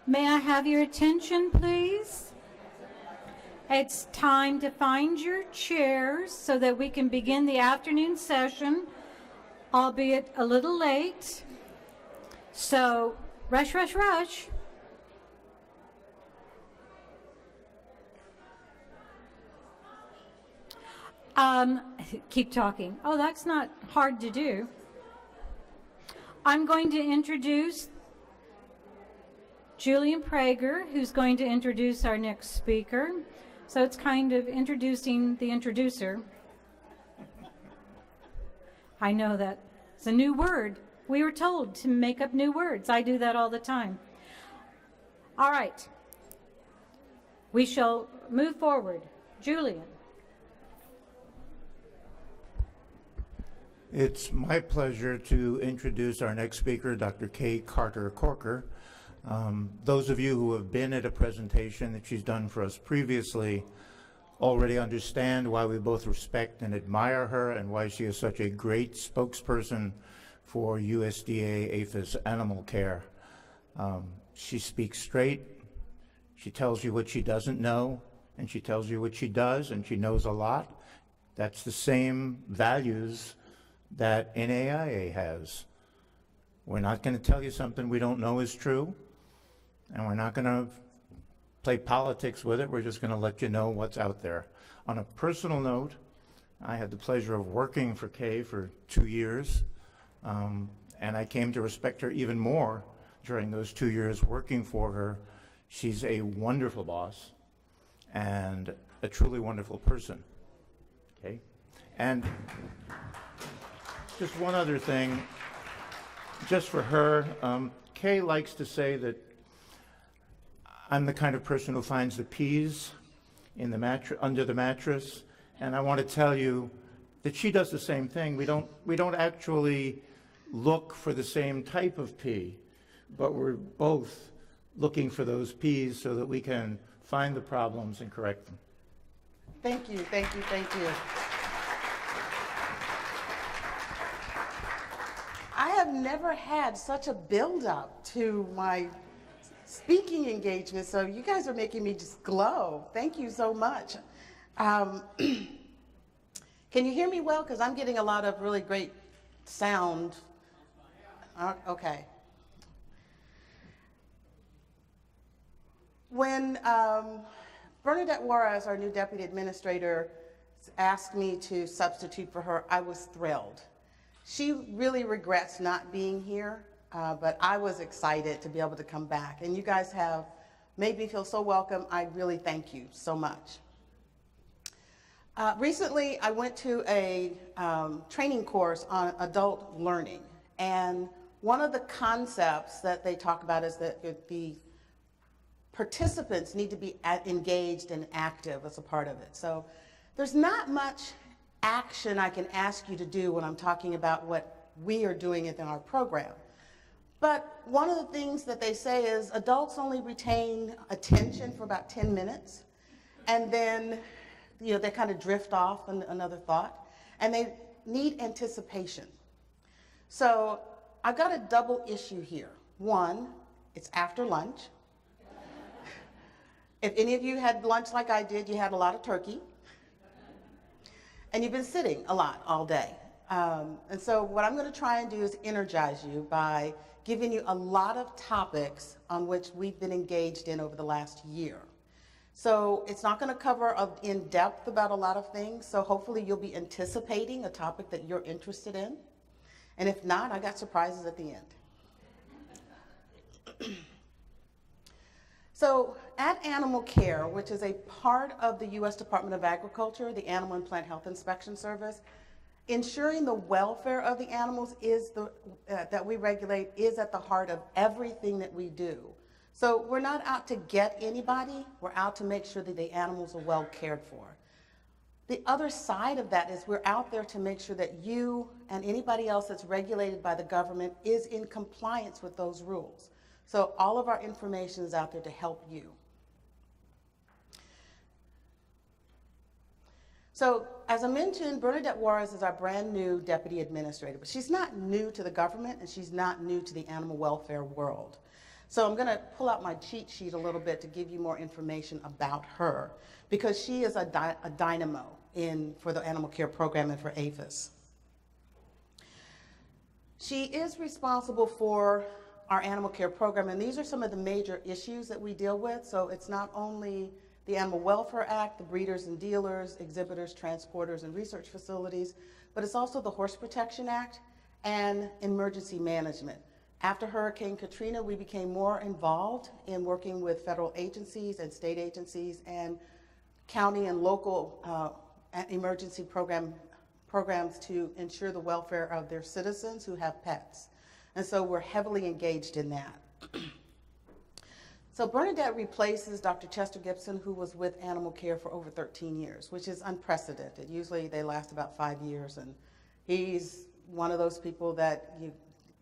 May I have your attention, please? It's time to find your chairs so that we can begin the afternoon session, albeit a little late. So, rush, rush, rush. Keep talking. Oh, that's not hard to do. I'm going to introduce Julian Prager, who's going to introduce our next speaker. So it's kind of introducing the introducer. I know that it's a new word. We were told to make up new words. I do that all the time. All right. We shall move forward. Julian. It's my pleasure to introduce our next speaker, Dr. Carter Corker. Those of you who have been at a presentation that she's done for us previously already understand why we both respect and admire her and why she is such a great spokesperson for USDA APHIS animal care. She speaks straight, she tells you what she doesn't know, and she tells you what she does, and she knows a lot. That's the same values that NAIA has. We're not going to tell you something we don't know is true, and we're not going to play politics with it. We're just going to let you know what's out there. On a personal note, I had the pleasure of working for Kay for 2 years, and I came to respect her even more during those 2 years working for her. She's a wonderful boss and a truly wonderful person. Okay, and just one other thing, just for her, Kay likes to say that I'm the kind of person who finds the peas in the under the mattress, and I want to tell you that she does the same thing. We don't actually look for the same type of pea, but we're both looking for those peas so that we can find the problems and correct them. Thank you, thank you, thank you. I have never had such a build-up to my speaking engagement, so you guys are making me just glow. Thank you so much. Can you hear me well? Because I'm getting a lot of really great sound. Okay. When Bernadette Juarez, our new deputy administrator, asked me to substitute for her, I was thrilled. She really regrets not being here, but I was excited to be able to come back. And you guys have made me feel so welcome. I really thank you so much. Recently, I went to a training course on adult learning. And one of the concepts that they talk about is that the participants need to be engaged and active as a part of it. So there's not much action I can ask you to do when I'm talking about what we are doing in our program. But one of the things that they say is adults only retain attention for about 10 minutes, and then they kind of drift off in another thought, and they need anticipation. So I've got a double issue here. One, it's after lunch. If any of you had lunch like I did, you had a lot of turkey. And you've been sitting a lot all day. And so what I'm going to try and do is energize you by giving you a lot of topics on which we've been engaged in over the last year. So it's not going to cover in depth about a lot of things, so hopefully you'll be anticipating a topic that you're interested in. And if not, I got surprises at the end. So at Animal Care, which is a part of the U.S. Department of Agriculture, the Animal and Plant Health Inspection Service, ensuring the welfare of the animals that we regulate is at the heart of everything that we do. So we're not out to get anybody, we're out to make sure that the animals are well cared for. The other side of that is we're out there to make sure that you and anybody else that's regulated by the government is in compliance with those rules. So all of our information is out there to help you. So as I mentioned, Bernadette Juarez is our brand new deputy administrator, but she's not new to the government and she's not new to the animal welfare world. So I'm going to pull out my cheat sheet a little bit to give you more information about her, because she is a dynamo for the animal care program and for APHIS. She is responsible for our animal care program, and these are some of the major issues that we deal with. So it's not only the Animal Welfare Act, the breeders and dealers, exhibitors, transporters, and research facilities, but it's also the Horse Protection Act and emergency management. After Hurricane Katrina, we became more involved in working with federal agencies and state agencies and county and local emergency programs to ensure the welfare of their citizens who have pets. And so we're heavily engaged in that. So Bernadette replaces Dr. Chester Gibson, who was with Animal Care for over 13 years, which is unprecedented. Usually they last about 5 years, and he's one of those people that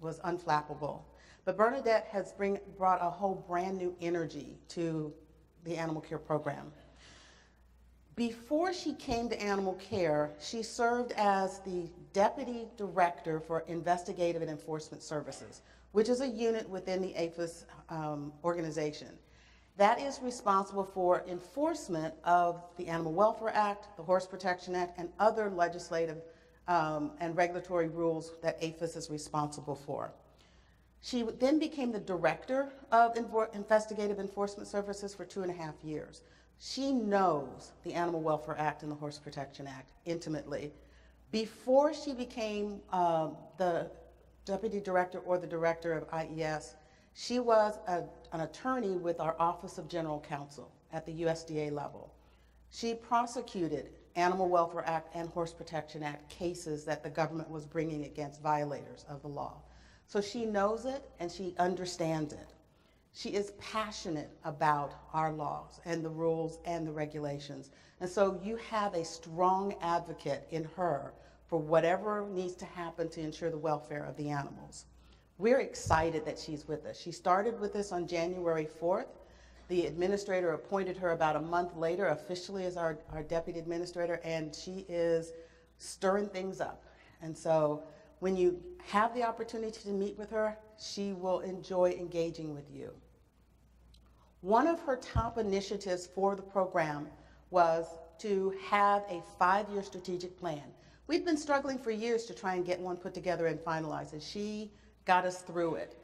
was unflappable. But Bernadette has brought a whole brand new energy to the Animal Care program. Before she came to Animal Care, she served as the Deputy Director for Investigative and Enforcement Services, which is a unit within the APHIS organization. That is responsible for enforcement of the Animal Welfare Act, the Horse Protection Act, and other legislative and regulatory rules that APHIS is responsible for. She then became the Director of Investigative Enforcement Services for 2.5 years. She knows the Animal Welfare Act and the Horse Protection Act intimately. Before she became the Deputy Director or the Director of IES, she was an attorney with our Office of General Counsel at the USDA level. She prosecuted Animal Welfare Act and Horse Protection Act cases that the government was bringing against violators of the law. So she knows it and she understands it. She is passionate about our laws and the rules and the regulations. And so you have a strong advocate in her for whatever needs to happen to ensure the welfare of the animals. We're excited that she's with us. She started with us on January 4th. The administrator appointed her about a month later officially as our deputy administrator, and she is stirring things up. And so when you have the opportunity to meet with her, she will enjoy engaging with you. One of her top initiatives for the program was to have a 5-year strategic plan. We've been struggling for years to try and get one put together and finalized, and she got us through it.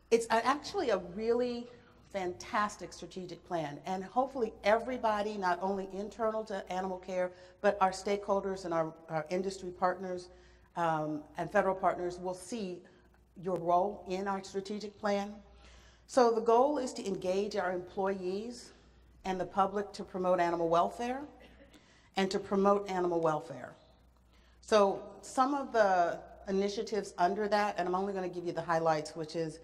It's actually a really fantastic strategic plan, and hopefully everybody, not only internal to Animal Care, but our stakeholders and our industry partners and federal partners will see your role in our strategic plan. So the goal is to engage our employees and the public to promote animal welfare and to promote animal welfare. So some of the initiatives under that, and I'm only going to give you the highlights, which is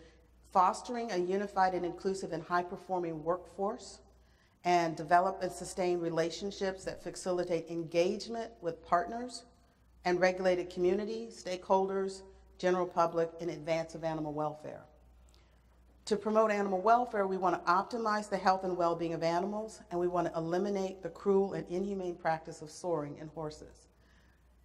fostering a unified and inclusive and high-performing workforce, and develop and sustain relationships that facilitate engagement with partners and regulated communities, stakeholders, general public in advance of animal welfare. To promote animal welfare, we want to optimize the health and well-being of animals, and we want to eliminate the cruel and inhumane practice of soring in horses.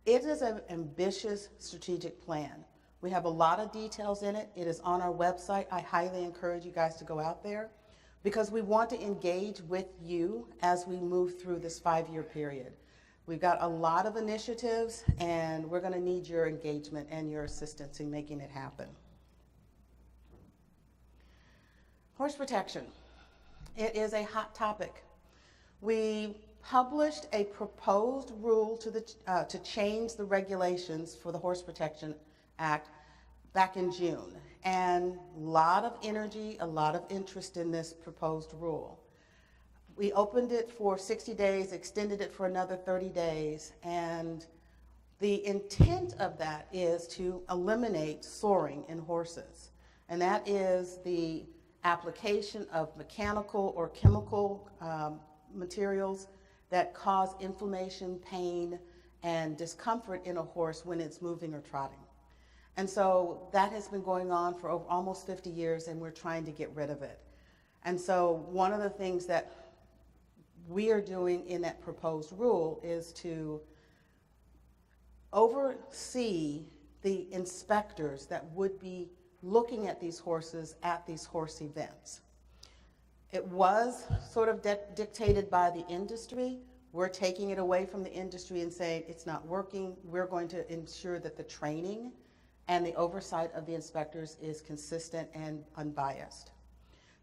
It is an ambitious strategic plan. We have a lot of details in it. It is on our website. I highly encourage you guys to go out there because we want to engage with you as we move through this 5-year period. We've got a lot of initiatives, and we're going to need your engagement and your assistance in making it happen. Horse protection. It is a hot topic. We published a proposed rule to change the regulations for the Horse Protection Act back in June, and a lot of energy, a lot of interest in this proposed rule. We opened it for 60 days, extended it for another 30 days, and the intent of that is to eliminate soring in horses, and that is the application of mechanical or chemical materials that cause inflammation, pain, and discomfort in a horse when it's moving or trotting. And so that has been going on for almost 50 years, and we're trying to get rid of it. And so one of the things that we are doing in that proposed rule is to oversee the inspectors that would be looking at these horses at these horse events. It was sort of dictated by the industry. We're taking it away from the industry and saying it's not working. We're going to ensure that the training and the oversight of the inspectors is consistent and unbiased.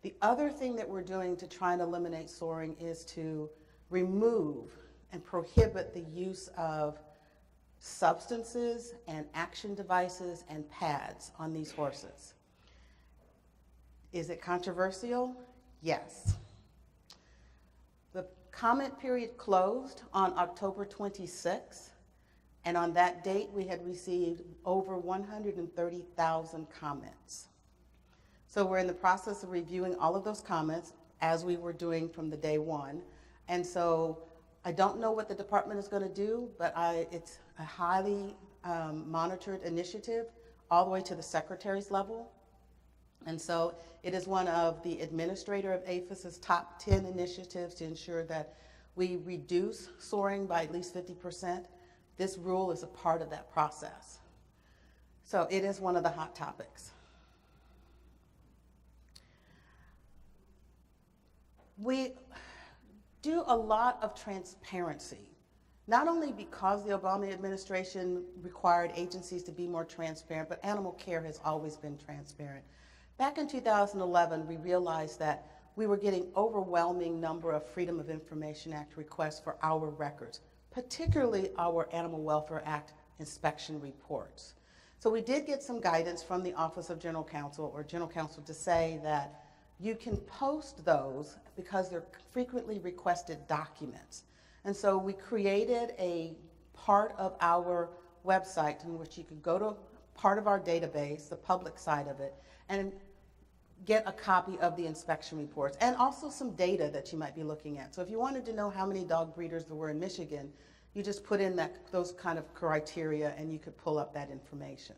The other thing that we're doing to try and eliminate soring is to remove and prohibit the use of substances and action devices and pads on these horses. Is it controversial? Yes. The comment period closed on October 26th, and on that date we had received over 130,000 comments. So we're in the process of reviewing all of those comments as we were doing from the day one. And so I don't know what the department is going to do, but it's a highly monitored initiative all the way to the secretary's level. And so it is one of the administrator of APHIS's top 10 initiatives to ensure that we reduce soring by at least 50%. This rule is a part of that process. So it is one of the hot topics. We do a lot of transparency, not only because the Obama administration required agencies to be more transparent, but animal care has always been transparent. Back in 2011, we realized that we were getting overwhelming number of Freedom of Information Act requests for our records, particularly our Animal Welfare Act inspection reports. So we did get some guidance from the Office of General Counsel or General Counsel to say that you can post those because they're frequently requested documents. And so we created a part of our website in which you could go to part of our database, the public side of it, and get a copy of the inspection reports and also some data that you might be looking at. So if you wanted to know how many dog breeders there were in Michigan, you just put in those kind of criteria and you could pull up that information.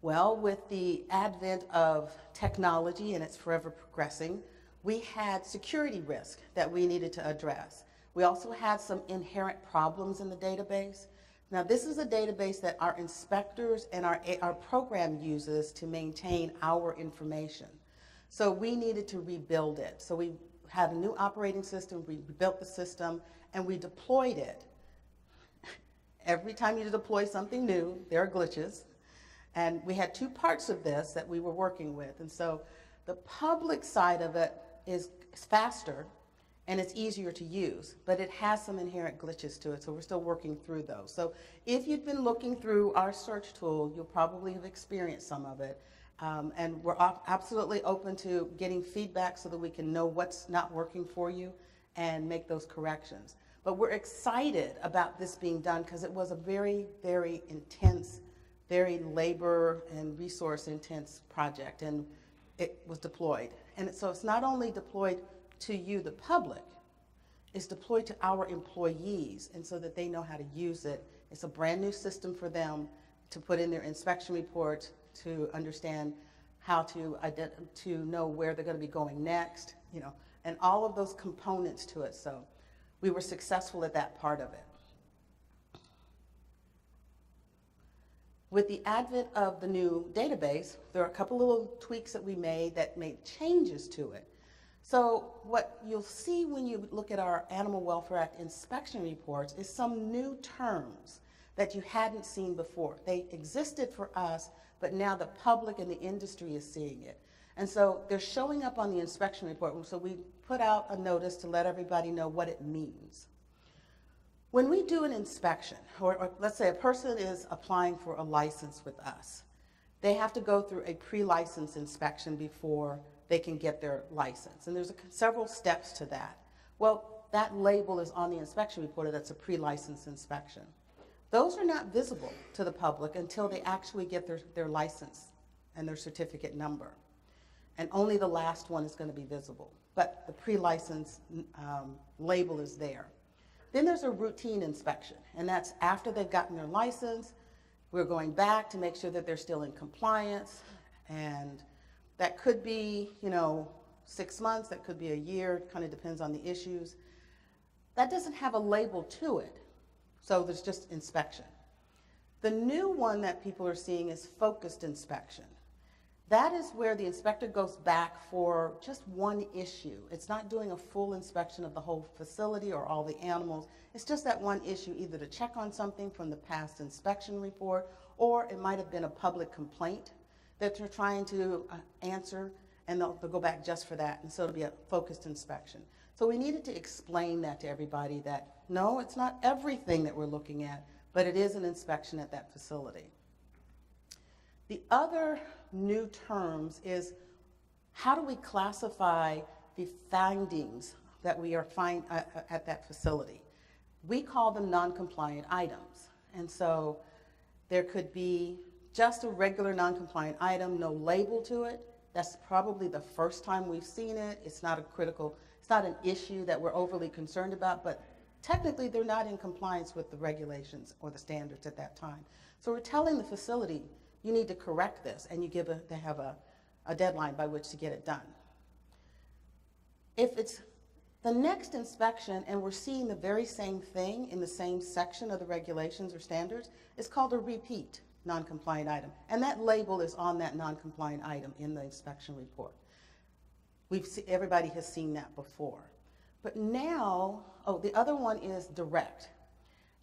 Well, with the advent of technology, and it's forever progressing, we had security risk that we needed to address. We also had some inherent problems in the database. Now, this is a database that our inspectors and our program uses to maintain our information. So we needed to rebuild it. So we had a new operating system, we rebuilt the system, and we deployed it. Every time you deploy something new, there are glitches. And we had two parts of this that we were working with. And so the public side of it is faster and it's easier to use, but it has some inherent glitches to it, so we're still working through those. So if you've been looking through our search tool, you'll probably have experienced some of it. And we're absolutely open to getting feedback so that we can know what's not working for you and make those corrections. But we're excited about this being done because it was a very, very intense, very labor and resource intense project, and it was deployed. And so it's not only deployed to you, the public, it's deployed to our employees, and so that they know how to use it. It's a brand new system for them to put in their inspection reports, to understand how to know where they're going to be going next, and all of those components to it. So we were successful at that part of it. With the advent of the new database, there are a couple little tweaks that we made that made changes to it. So what you'll see when you look at our Animal Welfare Act inspection reports is some new terms that you hadn't seen before. They existed for us, but now the public and the industry is seeing it. And so they're showing up on the inspection report. So we put out a notice to let everybody know what it means. When we do an inspection, or let's say a person is applying for a license with us, they have to go through a pre-license inspection before they can get their license. And there's several steps to that. Well, that label is on the inspection report that's a pre-license inspection. Those are not visible to the public until they actually get their license and their certificate number. And only the last one is going to be visible. But the pre-license label is there. Then there's a routine inspection, and that's after they've gotten their license. We're going back to make sure that they're still in compliance, and that could be, 6 months, that could be a year, it kind of depends on the issues. That doesn't have a label to it, so there's just inspection. The new one that people are seeing is focused inspection. That is where the inspector goes back for just one issue. It's not doing a full inspection of the whole facility or all the animals. It's just that one issue, either to check on something from the past inspection report, or it might have been a public complaint that they're trying to answer, and they'll go back just for that, and so it'll be a focused inspection. So we needed to explain that to everybody, that no, it's not everything that we're looking at, but it is an inspection at that facility. The other new terms is, how do we classify the findings that we are at that facility? We call them non-compliant items. And so there could be just a regular non-compliant item, no label to it. That's probably the first time we've seen it. It's not an issue that we're overly concerned about, but technically they're not in compliance with the regulations or the standards at that time. So we're telling the facility, you need to correct this, and they have a deadline by which to get it done. If it's the next inspection and we're seeing the very same thing in the same section of the regulations or standards, it's called a repeat non-compliant item. And that label is on that non-compliant item in the inspection report. Everybody has seen that before. But now, the other one is direct.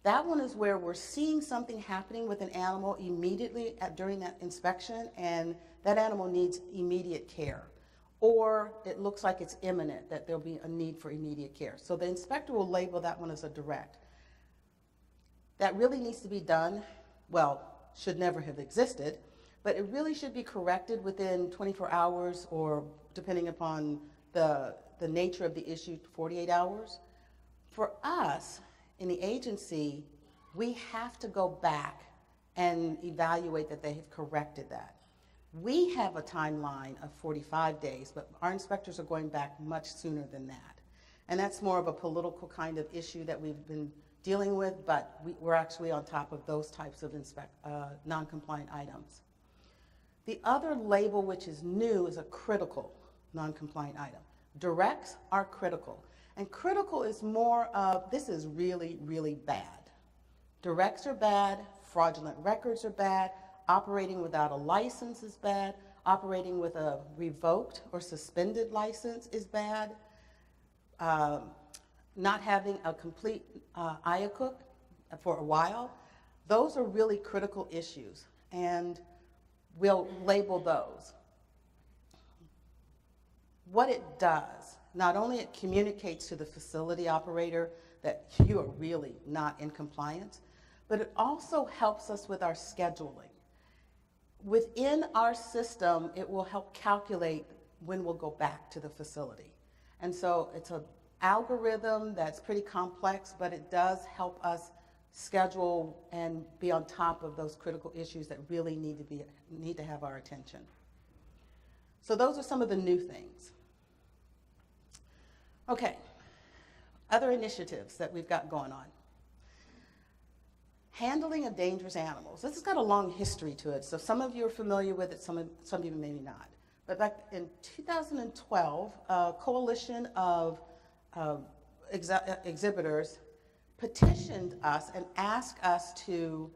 That one is where we're seeing something happening with an animal immediately during that inspection, and that animal needs immediate care. Or it looks like it's imminent, that there'll be a need for immediate care. So the inspector will label that one as a direct. That really needs to be done, well, should never have existed, but it really should be corrected within 24 hours, or depending upon the nature of the issue, 48 hours. For us, in the agency, we have to go back and evaluate that they have corrected that. We have a timeline of 45 days, but our inspectors are going back much sooner than that. And that's more of a political kind of issue that we've been dealing with, but we're actually on top of those types of non-compliant items. The other label, which is new, is a critical non-compliant item. Directs are critical. And critical is more of, this is really, really bad. Directs are bad, fraudulent records are bad, operating without a license is bad, operating with a revoked or suspended license is bad, not having a complete IACUC for a while. Those are really critical issues, and we'll label those. What it does, not only it communicates to the facility operator that you are really not in compliance, but it also helps us with our scheduling. Within our system, it will help calculate when we'll go back to the facility. And so it's an algorithm that's pretty complex, but it does help us schedule and be on top of those critical issues that really need to have our attention. So those are some of the new things. Okay, other initiatives that we've got going on. Handling of dangerous animals. This has got a long history to it, so some of you are familiar with it, some of you maybe not. But back in 2012, a coalition of exhibitors petitioned us and asked us to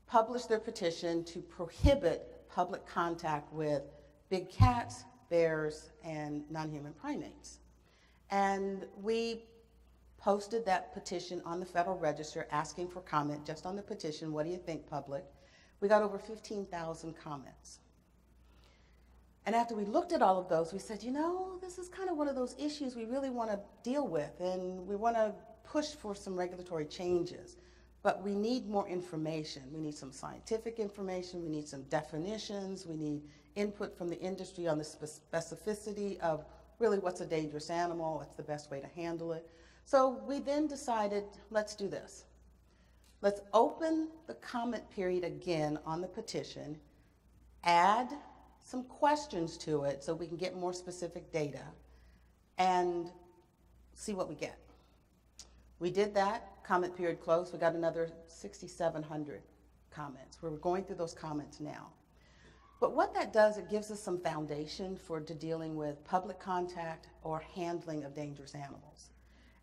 publish their petition to prohibit public contact with big cats, bears, and non-human primates. And we posted that petition on the Federal Register asking for comment just on the petition. What do you think, public? We got over 15,000 comments. And after we looked at all of those, we said, you know, this is kind of one of those issues we really want to deal with, and we want to push for some regulatory changes. But we need more information. We need some scientific information. We need some definitions. We need input from the industry on the specificity of really what's a dangerous animal, what's the best way to handle it. So we then decided, let's do this. Let's open the comment period again on the petition, add some questions to it so we can get more specific data, and see what we get. We did that, comment period closed, we got another 6,700 comments. We're going through those comments now. But what that does, it gives us some foundation to dealing with public contact or handling of dangerous animals.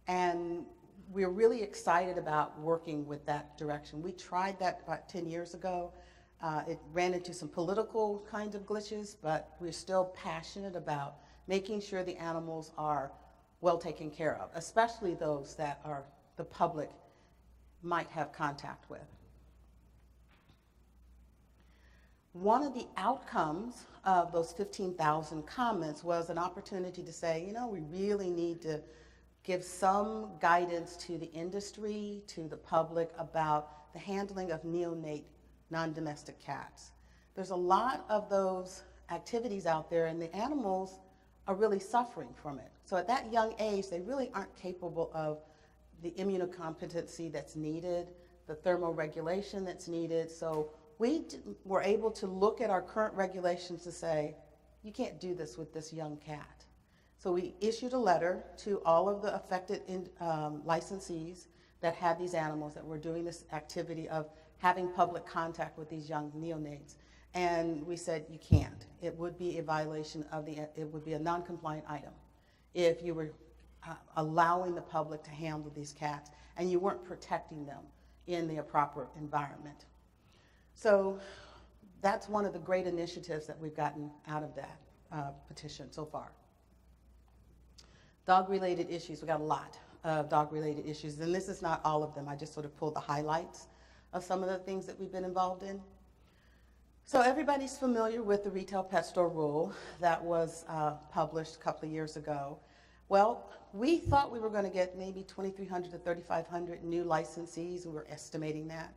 And we're really excited about working with that direction. We tried that about 10 years ago. It ran into some political kinds of glitches, but we're still passionate about making sure the animals are well taken care of, especially those that are the public might have contact with. One of the outcomes of those 15,000 comments was an opportunity to say, you know, we really need to give some guidance to the industry, to the public about the handling of neonate non-domestic cats. There's a lot of those activities out there, and the animals are really suffering from it. So at that young age, they really aren't capable of the immunocompetency that's needed, the thermoregulation that's needed. So we were able to look at our current regulations to say, you can't do this with this young cat. So we issued a letter to all of the affected licensees that had these animals that were doing this activity of having public contact with these young neonates. And we said, you can't. It would be a violation of it would be a non-compliant item if you were allowing the public to handle these cats and you weren't protecting them in the proper environment. So that's one of the great initiatives that we've gotten out of that petition so far. Dog-related issues, we got a lot of dog-related issues, and this is not all of them. I just sort of pulled the highlights of some of the things that we've been involved in. So everybody's familiar with the retail pet store rule that was published a couple of years ago. Well, we thought we were going to get maybe 2,300 to 3,500 new licensees. We were estimating that.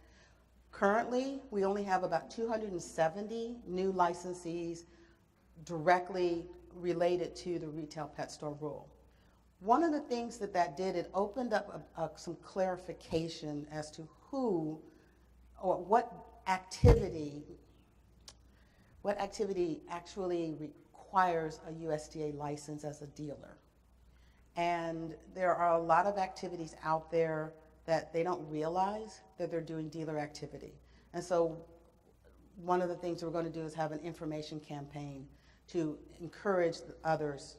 Currently, we only have about 270 new licensees directly related to the retail pet store rule. One of the things that did, it opened up some clarification as to who or what activity actually requires a USDA license as a dealer. And there are a lot of activities out there that they don't realize that they're doing dealer activity. And so one of the things we're going to do is have an information campaign to encourage others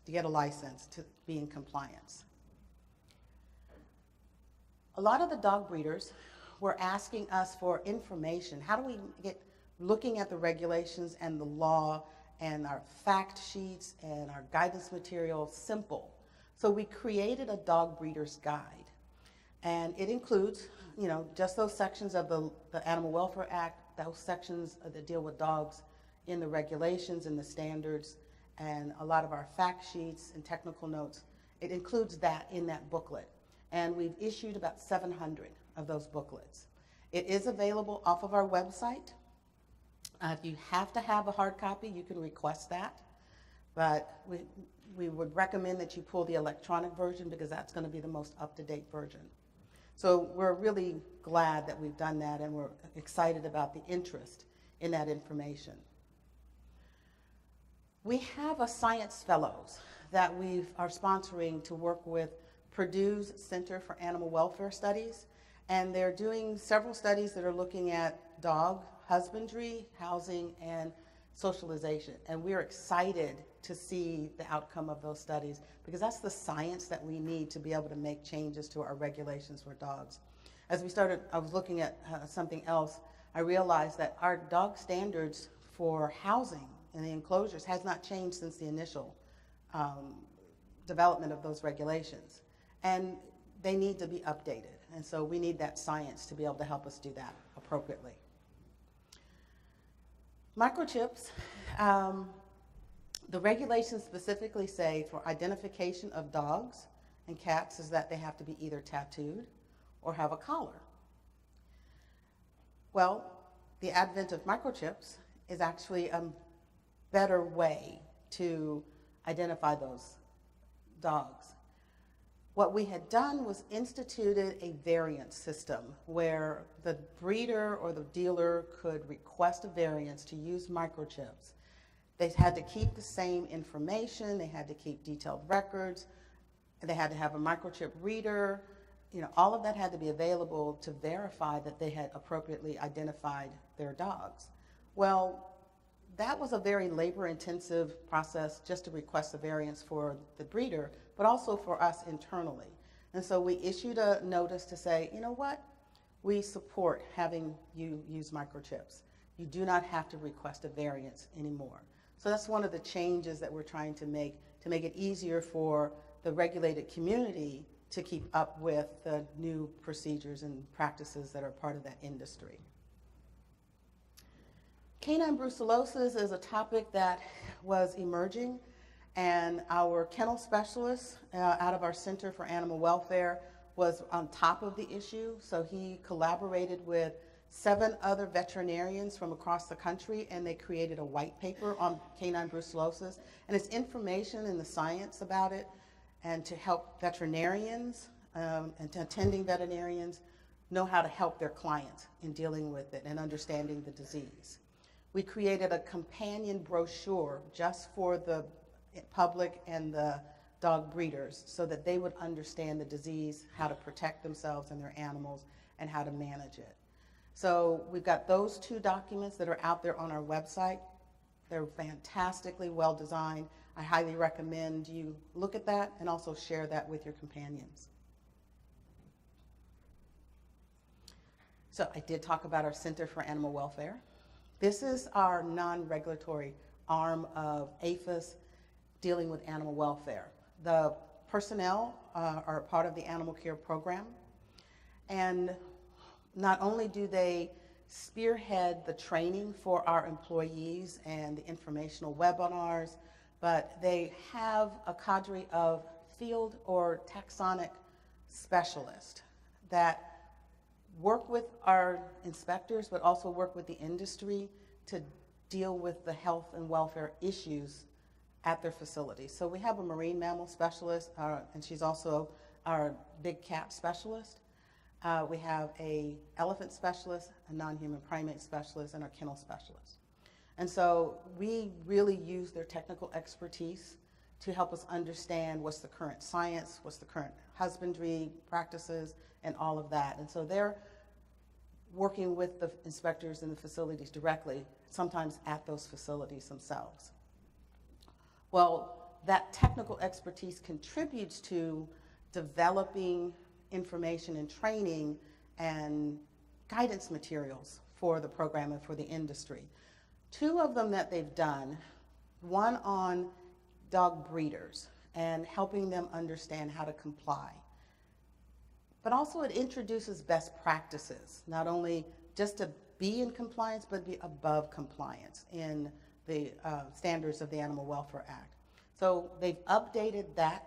to get a license, to be in compliance. A lot of the dog breeders were asking us for information. How do we get looking at the regulations and the law and our fact sheets and our guidance material simple? So we created a dog breeder's guide. And it includes, you know, just those sections of the Animal Welfare Act, those sections that deal with dogs in the regulations and the standards, and a lot of our fact sheets and technical notes. It includes that in that booklet. And we've issued about 700 of those booklets. It is available off of our website. If you have to have a hard copy, you can request that. But we would recommend that you pull the electronic version because that's going to be the most up-to-date version. So we're really glad that we've done that, and we're excited about the interest in that information. We have a science fellows that we are sponsoring to work with Purdue's Center for Animal Welfare Studies, and they're doing several studies that are looking at dog husbandry, housing, and socialization. And we're excited to see the outcome of those studies because that's the science that we need to be able to make changes to our regulations for dogs. As we started, I was looking at something else, I realized that our dog standards for housing in the enclosures has not changed since the initial development of those regulations. And they need to be updated. And so we need that science to be able to help us do that appropriately. Microchips, the regulations specifically say for identification of dogs and cats is that they have to be either tattooed or have a collar. Well, the advent of microchips is actually a better way to identify those dogs. What we had done was instituted a variance system where the breeder or the dealer could request a variance to use microchips. They had to keep the same information, they had to keep detailed records, they had to have a microchip reader, you know, all of that had to be available to verify that they had appropriately identified their dogs. Well, that was a very labor-intensive process just to request a variance for the breeder, but also for us internally. And so we issued a notice to say, you know what? We support having you use microchips. You do not have to request a variance anymore. So that's one of the changes that we're trying to make it easier for the regulated community to keep up with the new procedures and practices that are part of that industry. Canine brucellosis is a topic that was emerging, and our kennel specialist out of our Center for Animal Welfare was on top of the issue. So he collaborated with 7 other veterinarians from across the country, and they created a white paper on canine brucellosis. And it's information and the science about it, and to help veterinarians and to attending veterinarians know how to help their clients in dealing with it and understanding the disease. We created a companion brochure just for the public and the dog breeders so that they would understand the disease, how to protect themselves and their animals, and how to manage it. So we've got those 2 documents that are out there on our website. They're fantastically well designed. I highly recommend you look at that and also share that with your companions. So I did talk about our Center for Animal Welfare. This is our non-regulatory arm of APHIS dealing with animal welfare. The personnel are part of the animal care program, and not only do they spearhead the training for our employees and the informational webinars, but they have a cadre of field or taxonic specialists that work with our inspectors, but also work with the industry to deal with the health and welfare issues at their facilities. So we have a marine mammal specialist, and she's also our big cat specialist. We have a elephant specialist, a non-human primate specialist, and our kennel specialist. And so we really use their technical expertise to help us understand what's the current science, what's the current husbandry practices, and all of that. And so they're working with the inspectors in the facilities directly, sometimes at those facilities themselves. Well, that technical expertise contributes to developing information and training and guidance materials for the program and for the industry. 2 of them that they've done, one on dog breeders and helping them understand how to comply. But also it introduces best practices, not only just to be in compliance, but be above compliance in the standards of the Animal Welfare Act. So they've updated that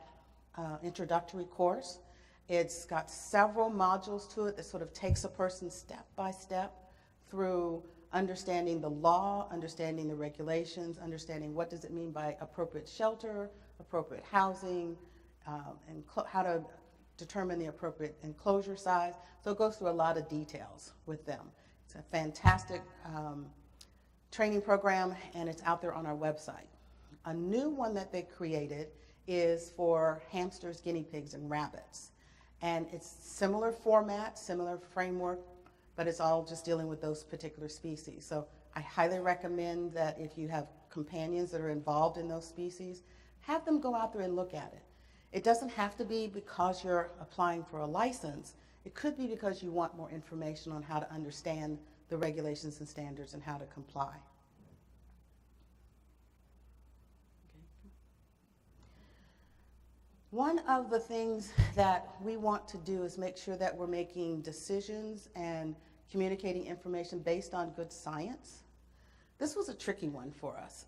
introductory course. It's got several modules to it that sort of takes a person step by step through understanding the law, understanding the regulations, understanding what does it mean by appropriate shelter, appropriate housing, and how to determine the appropriate enclosure size. So it goes through a lot of details with them. It's a fantastic training program, and it's out there on our website. A new one that they created is for hamsters, guinea pigs, and rabbits. And it's similar format, similar framework, but it's all just dealing with those particular species. So I highly recommend that if you have companions that are involved in those species, have them go out there and look at it. It doesn't have to be because you're applying for a license. It could be because you want more information on how to understand the regulations and standards and how to comply. One of the things that we want to do is make sure that we're making decisions and communicating information based on good science. This was a tricky one for us.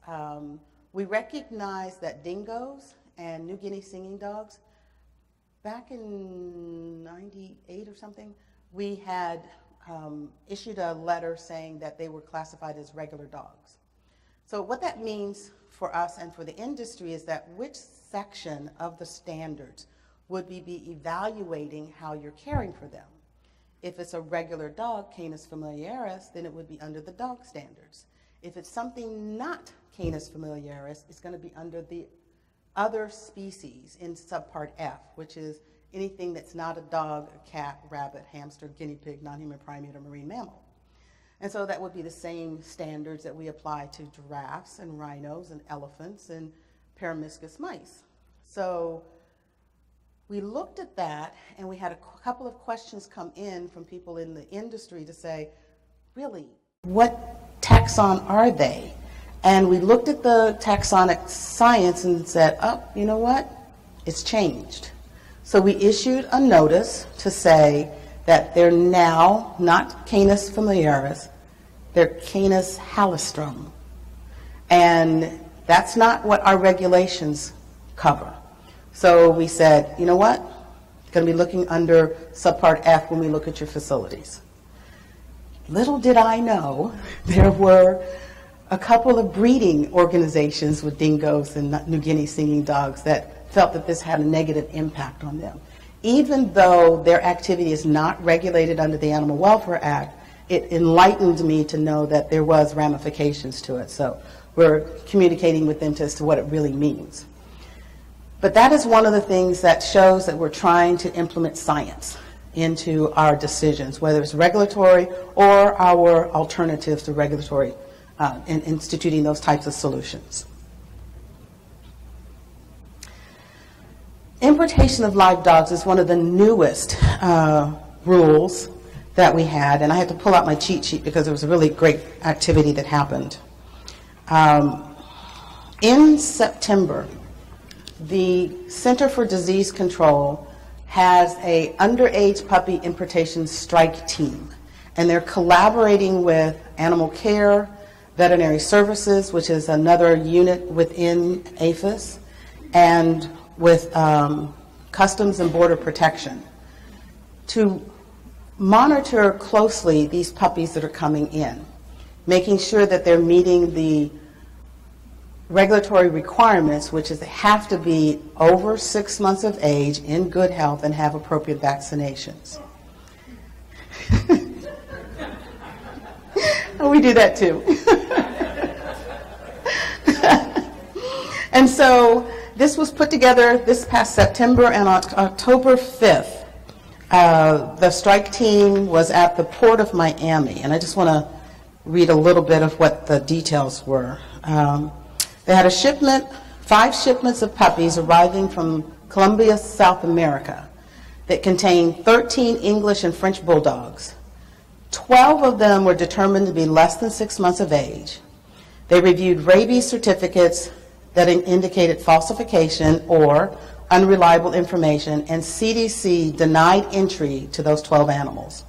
We recognized that dingoes and New Guinea singing dogs, back in '98 or something, we had issued a letter saying that they were classified as regular dogs. So what that means for us and for the industry is that which section of the standards would we be evaluating how you're caring for them? If it's a regular dog, Canis familiaris, then it would be under the dog standards. If it's something not Canis familiaris, it's going to be under the other species in subpart F, which is anything that's not a dog, a cat, rabbit, hamster, guinea pig, non-human primate, or marine mammal. And so that would be the same standards that we apply to giraffes and rhinos and elephants and peromyscus mice. So We looked at that, and we had a couple of questions come in from people in the industry to say, really, what taxon are they? And we looked at the taxonic science and said, oh, you know what? It's changed. So we issued a notice to say that they're now not Canis familiaris, they're Canis halastrum. And that's not what our regulations cover. So we said, you know what? Going to be looking under subpart F when we look at your facilities. Little did I know there were a couple of breeding organizations with Dingos and New Guinea singing dogs that felt that this had a negative impact on them. Even though their activity is not regulated under the Animal Welfare Act, it enlightened me to know that there was ramifications to it. So we're communicating with them as to what it really means. But that is one of the things that shows that we're trying to implement science into our decisions, whether it's regulatory or our alternatives to regulatory and instituting those types of solutions. Importation of live dogs is one of the newest rules that we had, and I had to pull out my cheat sheet because it was a really great activity that happened. In September, the Center for Disease Control has a underage puppy importation strike team, and they're collaborating with Animal Care, Veterinary Services, which is another unit within APHIS, and with Customs and Border Protection to monitor closely these puppies that are coming in, making sure that they're meeting the regulatory requirements, which is they have to be over 6 months of age, in good health, and have appropriate vaccinations. We do that too. And so this was put together this past September, and on October 5th, the strike team was at the Port of Miami, and I just want to read a little bit of what the details were. They had a shipment, 5 shipments of puppies arriving from Colombia, South America, that contained 13 English and French bulldogs. 12 of them were determined to be less than 6 months of age. They reviewed rabies certificates that indicated falsification or unreliable information, and CDC denied entry to those 12 animals.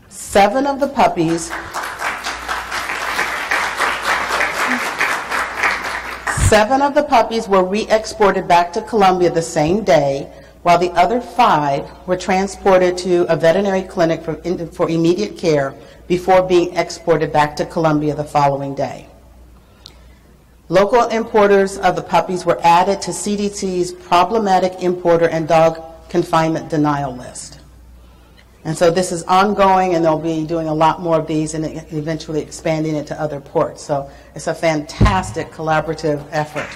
7 of the puppies were re-exported back to Colombia the same day, while the other 5 were transported to a veterinary clinic for immediate care before being exported back to Colombia the following day. Local importers of the puppies were added to CDC's problematic importer and dog confinement denial list. And so this is ongoing, and they'll be doing a lot more of these and eventually expanding it to other ports. So it's a fantastic collaborative effort.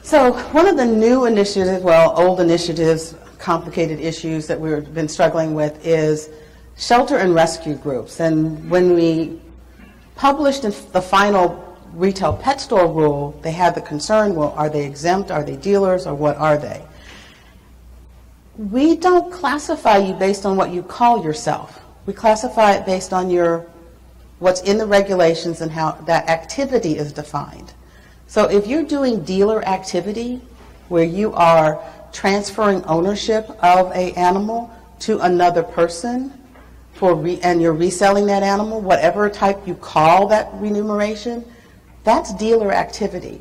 So one of the new initiatives, well, old initiatives, complicated issues that we've been struggling with is shelter and rescue groups. And when we published the final retail pet store rule, they had the concern, well, are they exempt, are they dealers, or what are they? We don't classify you based on what you call yourself. We classify it based on what's in the regulations and how that activity is defined. So if you're doing dealer activity where you are transferring ownership of an animal to another person and you're reselling that animal, whatever type you call that remuneration, that's dealer activity.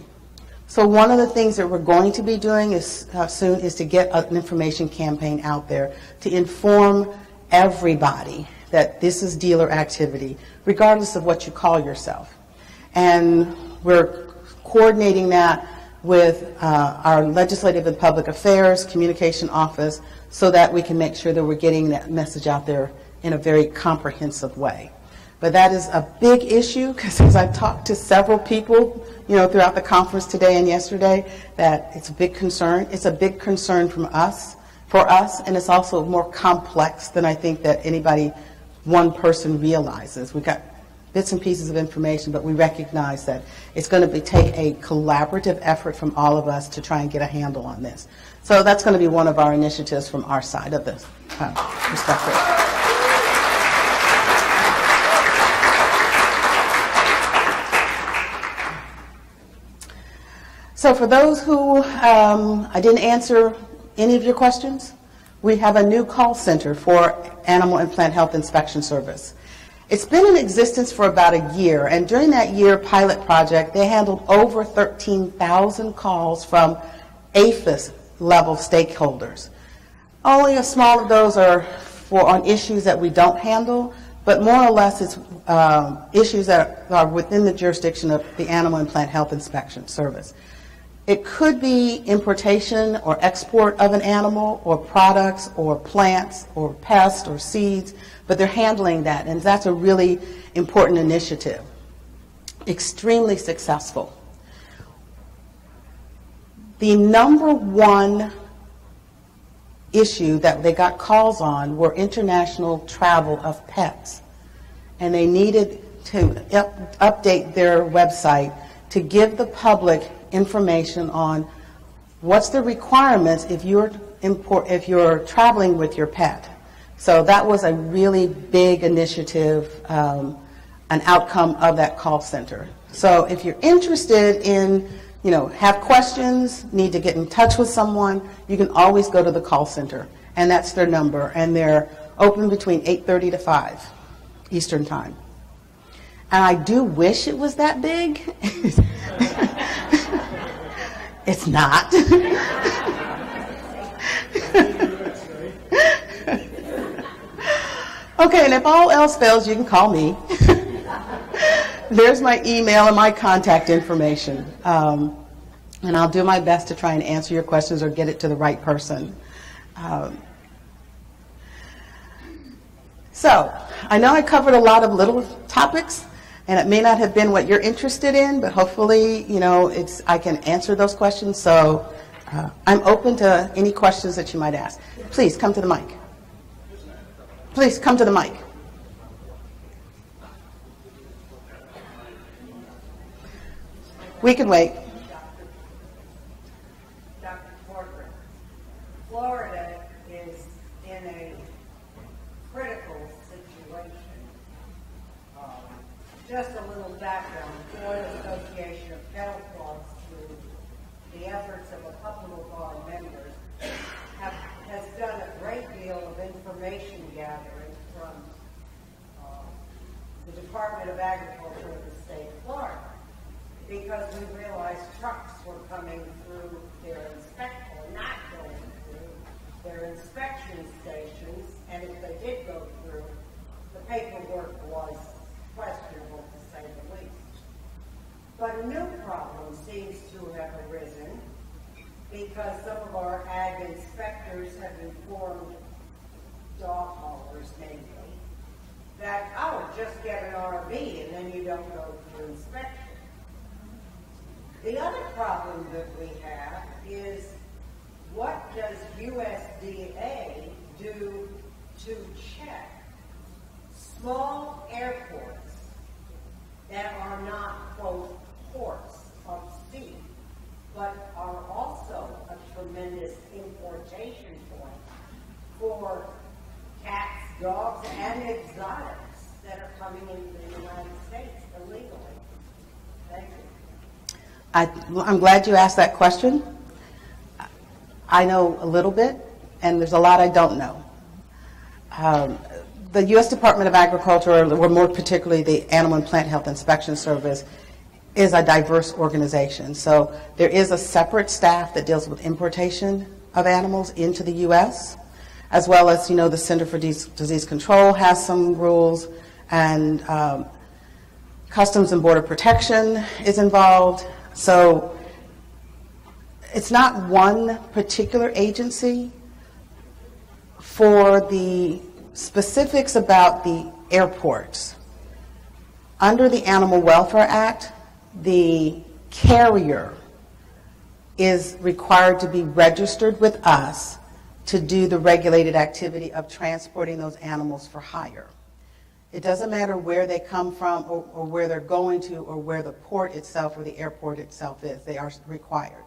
So one of the things that we're going to be doing soon is to get an information campaign out there to inform everybody that this is dealer activity, regardless of what you call yourself. And we're coordinating that with our Legislative and Public Affairs Communication Office so that we can make sure that we're getting that message out there in a very comprehensive way. But that is a big issue, because as I've talked to several people, throughout the conference today and yesterday, that it's a big concern. It's a big concern for us, and it's also more complex than I think that anybody one person realizes. We got bits and pieces of information, but we recognize that it's going to take a collaborative effort from all of us to try and get a handle on this. So that's going to be one of our initiatives from our side of the perspective. So for those who I didn't answer any of your questions, we have a new call center for Animal and Plant Health Inspection Service. It's been in existence for about a year, and during that year pilot project, they handled over 13,000 calls from APHIS level stakeholders. Only a small of those are on issues that we don't handle, but more or less it's issues that are within the jurisdiction of the Animal and Plant Health Inspection Service. It could be importation or export of an animal or products or plants or pests or seeds, but they're handling that, and that's a really important initiative. Extremely successful. The number one issue that they got calls on were international travel of pets, and they needed to update their website to give the public information on what's the requirements if you're traveling with your pet. So that was a really big initiative, an outcome of that call center. So if you're interested in, have questions, need to get in touch with someone, you can always go to the call center, and that's their number, and they're open between 8:30 to 5 Eastern Time. And I do wish it was that big. It's not. Okay, and if all else fails, you can call me. There's my email and my contact information. And I'll do my best to try and answer your questions or get it to the right person. So, I know I covered a lot of little topics, and it may not have been what you're interested in, but hopefully, I can answer those questions. So, I'm open to any questions that you might ask. Please come to the mic. Please come to the mic. We can wait. Dr. Corker, Florida is in a critical situation. Just a little background. Florida Association of Kennel Clubs, through the efforts of a couple of our members, has done a great deal of information gathering from the Department of Agriculture of the state of Florida, because we realized trucks were coming through not going through their inspection stations, and if they did go through, the paperwork was questionable, to say the least. But a new problem seems to have arisen, because some of our ag inspectors have informed dog haulers, mainly, that, just get an RV and then you don't go through inspection. The other problem that we have is, what does USDA do to check small airports that are not, quote, ports of speed, but are also a tremendous importation point for cats, dogs, and exotics that are coming into the United States illegally? Thank you. I'm glad you asked that question. I know a little bit, and there's a lot I don't know. The U.S. Department of Agriculture, or more particularly the Animal and Plant Health Inspection Service, is a diverse organization. So there is a separate staff that deals with importation of animals into the U.S., as well as, the Center for Disease Control has some rules, and Customs and Border Protection is involved. So it's not one particular agency. For the specifics about the airports, under the Animal Welfare Act, the carrier is required to be registered with us to do the regulated activity of transporting those animals for hire. It doesn't matter where they come from or where they're going to or where the port itself or the airport itself is. They are required.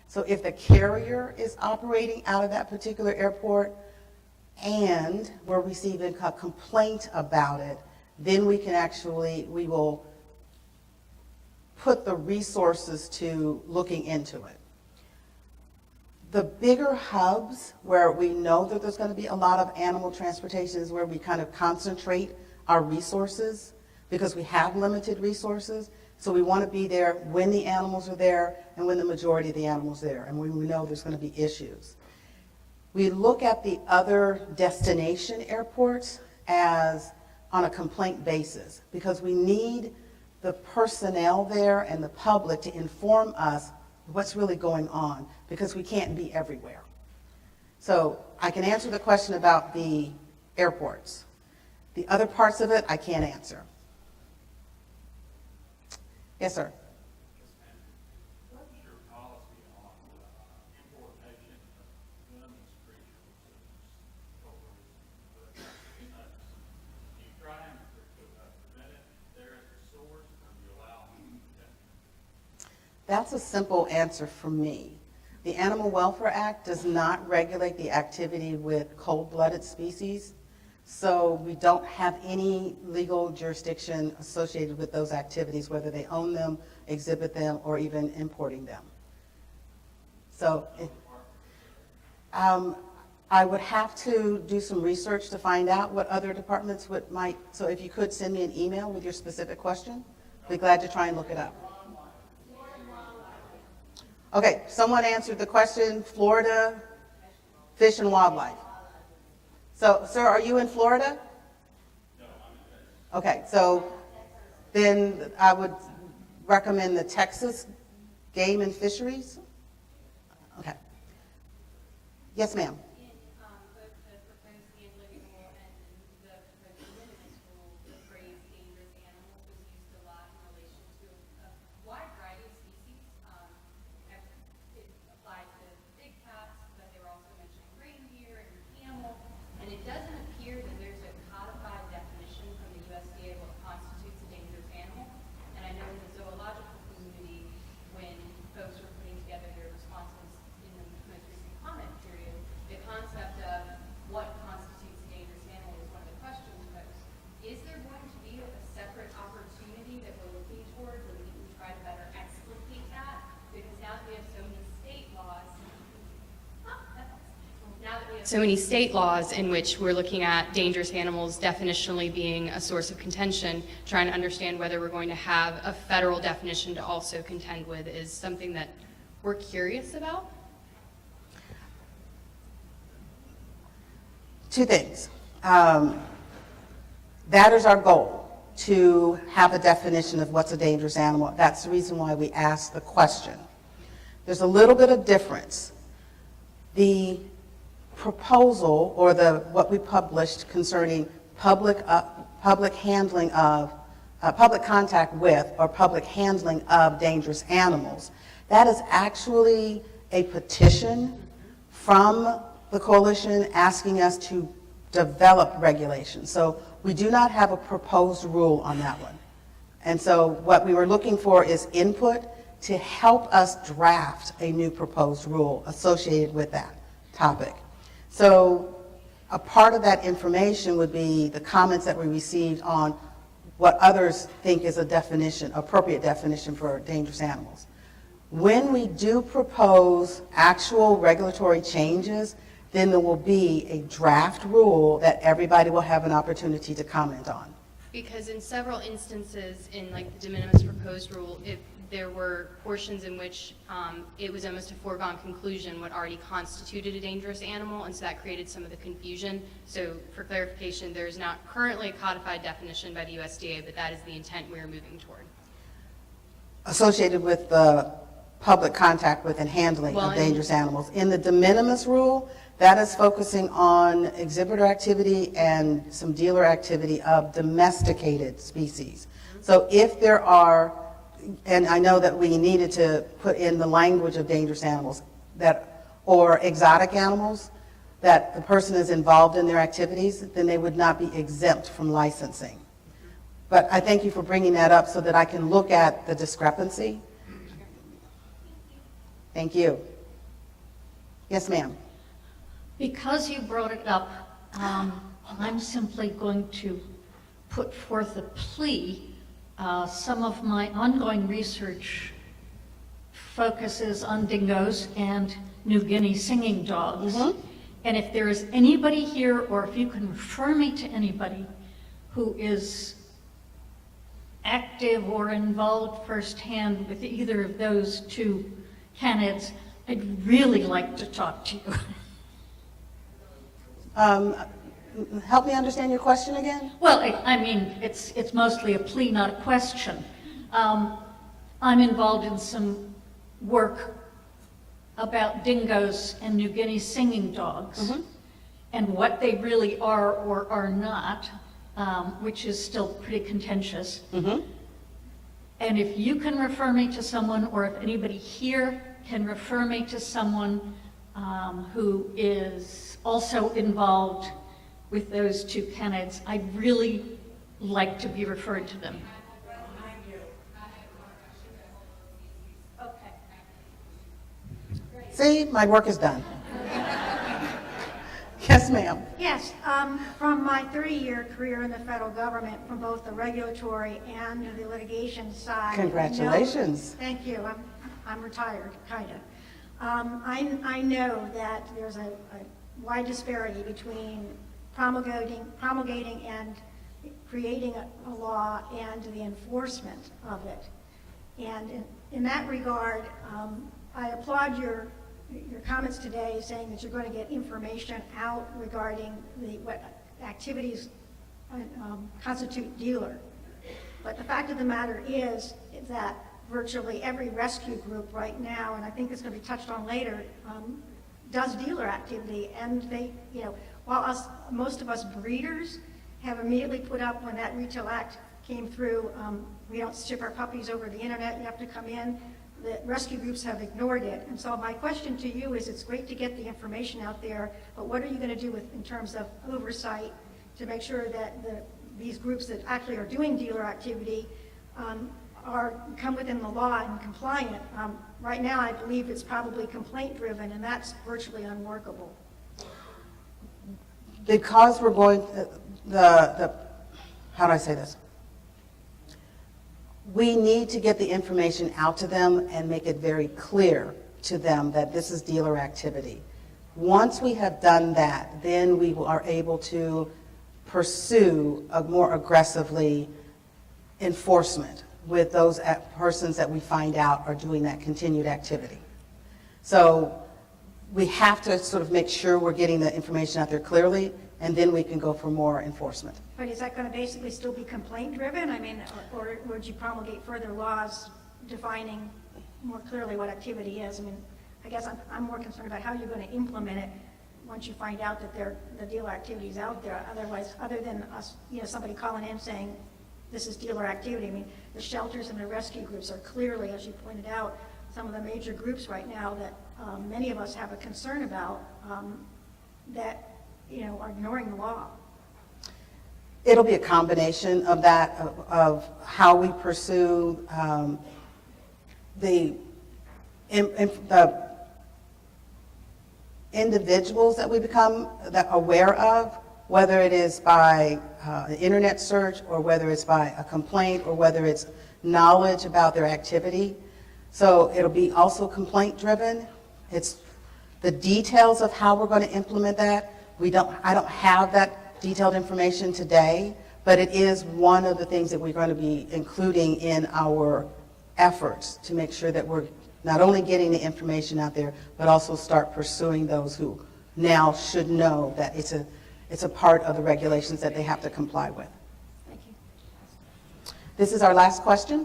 So if the carrier is operating out of that particular airport and we're receiving a complaint about it, then we will put the resources to looking into it. The bigger hubs where we know that there's going to be a lot of animal transportation is where we kind of concentrate our resources because we have limited resources. So we want to be there when the animals are there and when the majority of the animals are there and when we know there's going to be issues. We look at the other destination airports as on a complaint basis because we need the personnel there and the public to inform us what's really going on because we can't be everywhere. So I can answer the question about the airports. The other parts of it, I can't answer. Yes, sir. What is your policy on importation of venomous creatures such as cobras? Do you try and prevent it there at the source, or do you allow them to? That's a simple answer for me. The Animal Welfare Act does not regulate the activity with cold-blooded species, so we don't have any legal jurisdiction associated with those activities, whether they own them, exhibit them, or even importing them. So I would have to do some research to find out what other departments might, so if you could send me an email with your specific question, I'd be glad to try and look it up. Okay, someone answered the question, Florida Fish and Wildlife. So, sir, are you in Florida? No, I'm in Texas. Okay, so then I would recommend the Texas Game and Fisheries. Okay. Yes, ma'am. In both the proposed handling rule and the proposed de minimis rule, the phrase dangerous animals was used a lot in relation to a wide variety of species. It applied to big cats, but they were also mentioning reindeer and camel. And it doesn't appear that there's a codified definition from the USDA of what constitutes a dangerous animal. And I know in the zoological community, when folks were putting together their responses in the most recent comment period, the concept of what constitutes a dangerous animal was one of the questions posed. Is there going to be a separate opportunity that we're looking toward where we can try to better explicate that? Because now that we have so many state laws, so many state laws in which we're looking at dangerous animals definitionally being a source of contention, trying to understand whether we're going to have a federal definition to also contend with is something that we're curious about. Two things. That is our goal, to have a definition of what's a dangerous animal. That's the reason why we asked the question. There's a little bit of difference. The proposal or what we published concerning public handling of public contact with or public handling of dangerous animals, that is actually a petition from the coalition asking us to develop regulations. So we do not have a proposed rule on that one. And so what we were looking for is input to help us draft a new proposed rule associated with that topic. So a part of that information would be the comments that we received on what others think is a definition, appropriate definition for dangerous animals. When we do propose actual regulatory changes, then there will be a draft rule that everybody will have an opportunity to comment on. Because in several instances in like the de minimis proposed rule, there were portions in which it was almost a foregone conclusion what already constituted a dangerous animal, and so that created some of the confusion. So for clarification, there is not currently a codified definition by the USDA, but that is the intent we are moving toward. Associated with the public contact with and handling of dangerous animals. In the de minimis rule, that is focusing on exhibitor activity and some dealer activity of domesticated species. So if there are, and I know that we needed to put in the language of dangerous animals or exotic animals, that the person is involved in their activities, then they would not be exempt from licensing. But I thank you for bringing that up so that I can look at the discrepancy. Thank you. Yes, ma'am. Because you brought it up, I'm simply going to put forth a plea. Some of my ongoing research focuses on dingoes and New Guinea singing dogs. And if there is anybody here, or if you can refer me to anybody who is active or involved firsthand with either of those two canids, I'd really like to talk to you. Help me understand your question again? Well, I mean, it's mostly a plea, not a question. I'm involved in some work about dingoes and New Guinea singing dogs, and what they really are or are not, which is still pretty contentious. And if you can refer me to someone, or if anybody here can refer me to someone who is also involved with those two canids, I'd really like to be referred to them. See, my work is done. Yes, ma'am. Yes, from my 30-year career in the federal government, from both the regulatory and the litigation side. Congratulations. Thank you. I'm retired, kind of. I know that there's a wide disparity between promulgating and creating a law and the enforcement of it. And in that regard, I applaud your comments today saying that you're going to get information out regarding what activities constitute dealer. But the fact of the matter is that virtually every rescue group right now, and I think it's going to be touched on later, does dealer activity. And they, while most of us breeders have immediately put up when that Retail Act came through, we don't ship our puppies over the internet, you have to come in. The rescue groups have ignored it. And so my question to you is, it's great to get the information out there, but what are you going to do in terms of oversight to make sure that these groups that actually are doing dealer activity come within the law and compliant? Right now, I believe it's probably complaint driven, and that's virtually unworkable. Because we're going, how do I say this? We need to get the information out to them and make it very clear to them that this is dealer activity. Once we have done that, then we are able to pursue more aggressively enforcement with those persons that we find out are doing that continued activity. So we have to sort of make sure we're getting the information out there clearly, and then we can go for more enforcement. But is that going to basically still be complaint driven? I mean, or would you promulgate further laws defining more clearly what activity is? I mean, I guess I'm more concerned about how you're going to implement it once you find out that the dealer activity is out there. Otherwise, other than us, somebody calling in saying this is dealer activity. I mean, the shelters and the rescue groups are clearly, as you pointed out, some of the major groups right now that many of us have a concern about that are ignoring the law. It'll be a combination of that, of how we pursue the individuals that we become aware of, whether it is by an internet search or whether it's by a complaint or whether it's knowledge about their activity. So it'll be also complaint driven. It's the details of how we're going to implement that. I don't have that detailed information today, but it is one of the things that we're going to be including in our efforts to make sure that we're not only getting the information out there, but also start pursuing those who now should know that it's a part of the regulations that they have to comply with. Thank you. This is our last question.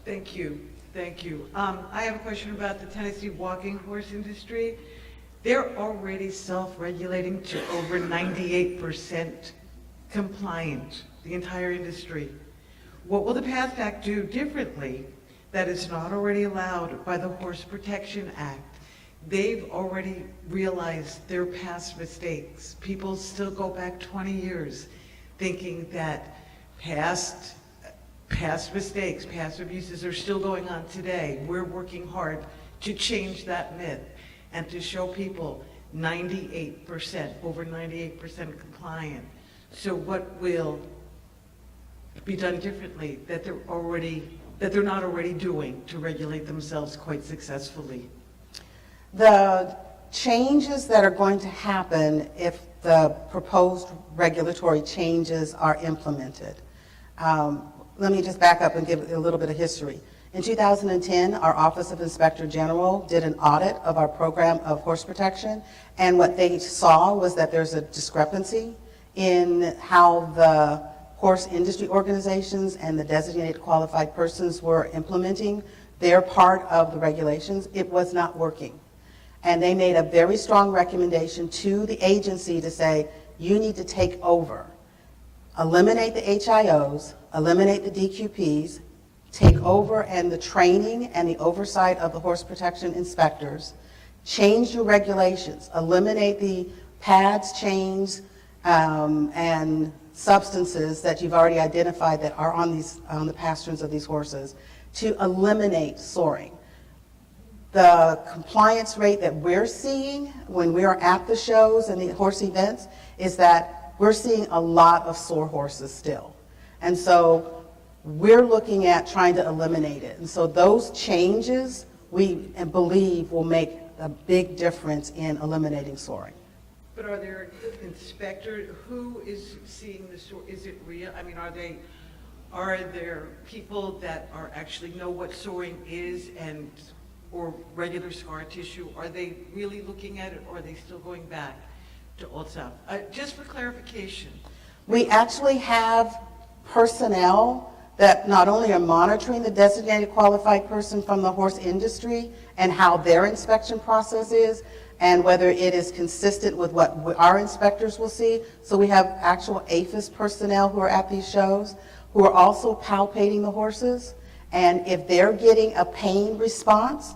Thank you. Thank you. I have a question about the Tennessee walking horse industry. They're already self-regulating to over 98% compliant, the entire industry. What will the PATH Act do differently that is not already allowed by the Horse Protection Act? They've already realized their past mistakes. People still go back 20 years thinking that past past mistakes, past abuses are still going on today. We're working hard to change that myth and to show people 98%, over 98% compliant. So what will be done differently that they're not already doing to regulate themselves quite successfully? The changes that are going to happen if the proposed regulatory changes are implemented. Let me just back up and give a little bit of history. In 2010, our Office of Inspector General did an audit of our program of horse protection, and what they saw was that there's a discrepancy in how the horse industry organizations and the designated qualified persons were implementing their part of the regulations. It was not working. And they made a very strong recommendation to the agency to say, you need to take over. Eliminate the HIOs, eliminate the DQPs, take over and the training and the oversight of the horse protection inspectors, change your regulations, eliminate the pads, chains, and substances that you've already identified that are on the pasterns of these horses, to eliminate soring. The compliance rate that we're seeing when we are at the shows and the horse events is that we're seeing a lot of sore horses still. And so we're looking at trying to eliminate it. And so those changes, we believe, will make a big difference in eliminating soring. But are there inspectors, who is seeing the sore? Is it real? I mean, are there people that actually know what soring is or regular scar tissue? Are they really looking at it, or are they still going back to Old South? Just for clarification. We actually have personnel that not only are monitoring the designated qualified person from the horse industry and how their inspection process is, and whether it is consistent with what our inspectors will see. So we have actual APHIS personnel who are at these shows, who are also palpating the horses. And if they're getting a pain response,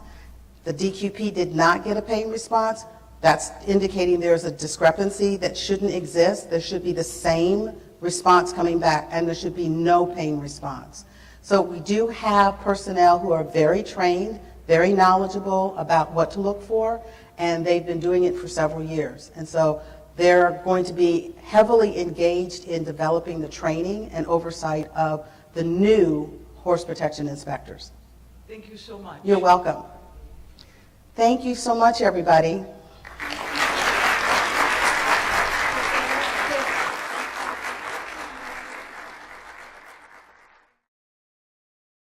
the DQP did not get a pain response, that's indicating there's a discrepancy that shouldn't exist. There should be the same response coming back, and there should be no pain response. So we do have personnel who are very trained, very knowledgeable about what to look for, and they've been doing it for several years. And so they're going to be heavily engaged in developing the training and oversight of the new horse protection inspectors. Thank you so much. You're welcome. Thank you so much, everybody.